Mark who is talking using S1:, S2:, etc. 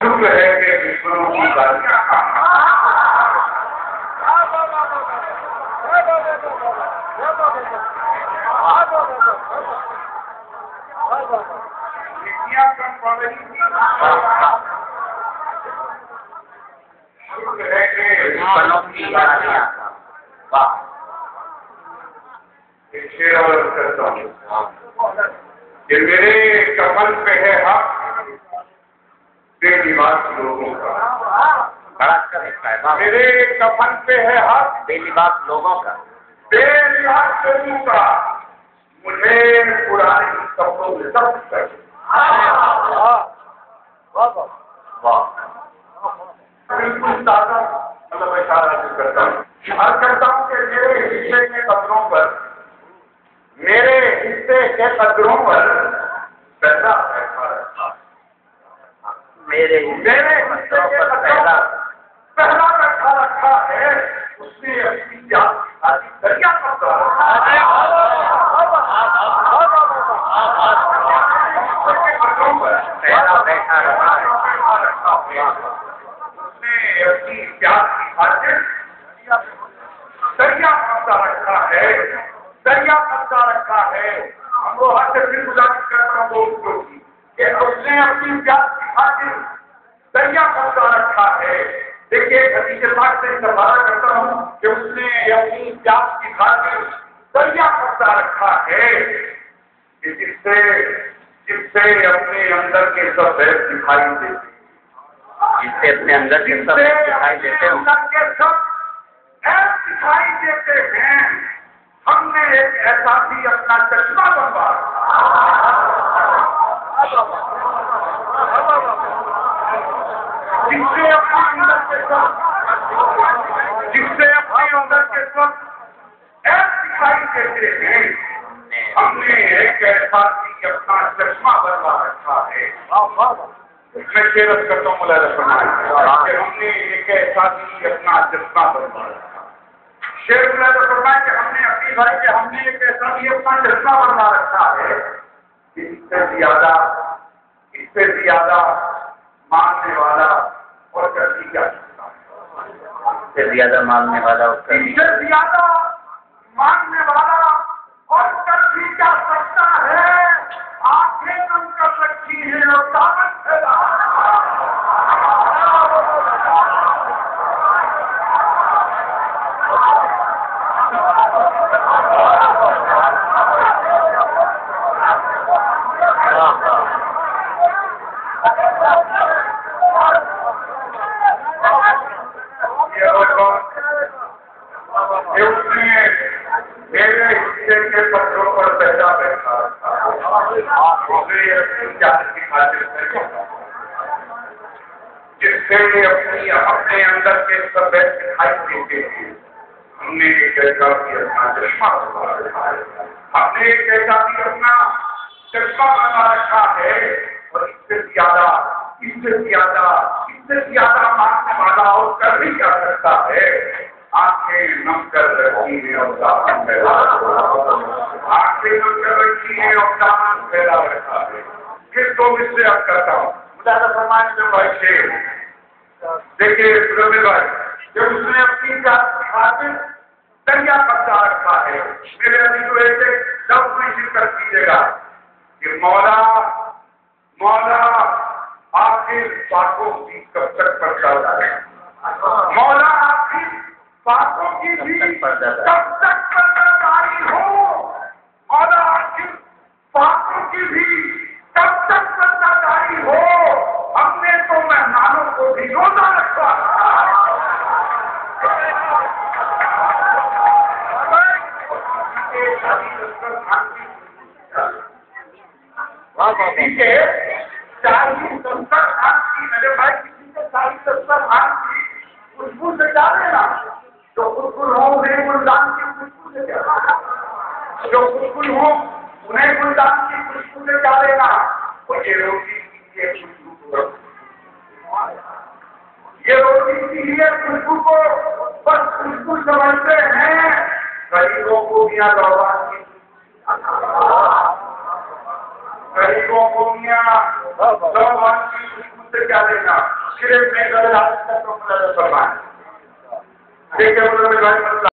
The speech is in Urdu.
S1: شکر ہے کہ دشمنوں کی گالیاں کم پڑ رہی تھی. شکر ہے کہ دشمنوں کی گالیاں ایک شعر اور کرتا ہوں کہ میرے کفن پہ ہے حق بے لباس لوگوں کا. میرے کفن پہ ہے حق
S2: بے لباس لوگوں کا.
S1: بے لباس لوگوں کا. مجھے پرانے کپڑوں میں سب کر بالکل تازہ مطلب اشارہ کرتا ہوں. عرض کرتا ہوں کہ میرے حصے کے قدروں پر پہلا بیٹھا رکھا.
S2: میرے
S1: حصے کے قدروں پر پہلا بیٹھا رکھا ہے. اس نے اپنی جان کی خاطر دریا کرتا
S2: پہلا بیٹھا رہا ہے.
S1: اس نے اپنی جان کی خاطر دریا کرتا رکھا ہے. دریا کرتا رکھا ہے. ہم کو ہر سے پھر گزارش کرتا ہوں کہ اس نے اپنی جان کی خاطر دریا کرتا رکھا ہے. دیکھیے حدیث پاک سے استفادہ کرتا ہوں کہ اس نے اپنی جان کی خاطر دریا کرتا رکھا ہے کہ جس سے اپنے اندر کے سب عیب دکھائی دیتے.
S2: جس سے اپنے اندر کے سب دکھائی دیتے ہوں.
S1: دکھائی دیتے ہیں. ہم نے ایک ایسا بھی اپنا چشمہ بنوا جس سے اپنے اندر کے سب ایسا دکھائی دیتے ہیں. ہم نے ایک ایسا بھی اپنا چشمہ بنوا رکھا ہے. میں شیرت کرتا ہوں کہ ہم نے ایک ایسا بھی اپنا چشمہ بنوا رکھا. شیر فرمایا کہ ہم نے اپنی بھائی کہ ہم نے ایک ایسا بھی اپنا چشمہ بنوا رکھا ہے. اس سے زیادہ ماننے والا اور کرتی کیا سکتا ہے.
S2: اس سے زیادہ ماننے والا اور کرتی
S1: زیادہ ماننے والا اور کرتی کیا سکتا ہے. آنکھیں کم کر رکھی ہیں اور طاقت پھیلا. میرے حصے کے پتھروں پر پہلا بیٹھا جس سے اپنے اندر کے سب دکھائی دیتے ہیں. ہم نے ایک ایسا بھی اپنا چشمہ بنا رکھا ہے. ہم نے ایک ایسا بھی اپنا چشمہ بنا رکھا ہے. اور اس سے زیادہ ماننے والا اور کر بھی کیا سکتا ہے. آنکھیں نم کر رکھی ہیں اور دامن پھیلا رکھا ہے. کس کو مجھ سے اب کرتا ہوں مجھے فرمانے میں بھائی شیر دیکھیے بھائی جب اس نے اپنی جات کی خاطر دریا کرتا رکھا ہے. میرے ابھی تو ایک لفظ میں ذکر کیجیے گا کہ مولا آخر پاکوں کی کب تک پڑتا ہے. مولا آخر پاکوں کی بھی کب تک پردہ ہو. مولا آخر پاکوں کی بھی کب تک پردہ ہو. ہم نے تو مہمانوں کو بھی روزہ رکھا. خوشبو سے کیا لینا. جو خوشبو ہو انہیں گلدان کی خوشبو سے کیا لینا. جو خوشبو ہو انہیں گلدان کی خوشبو سے کیا لینا. یہ روٹی کی خوشبو یہ روٹی کی لیے خوشبو کو بس خوشبو سمجھتے ہیں. غریبوں کو میاں دوران کی غریبوں کو میاں دوران کی خوشبو سے سے کیا دینا صرف نہیں کرنا تو فرمائے دیکھیں انہوں نے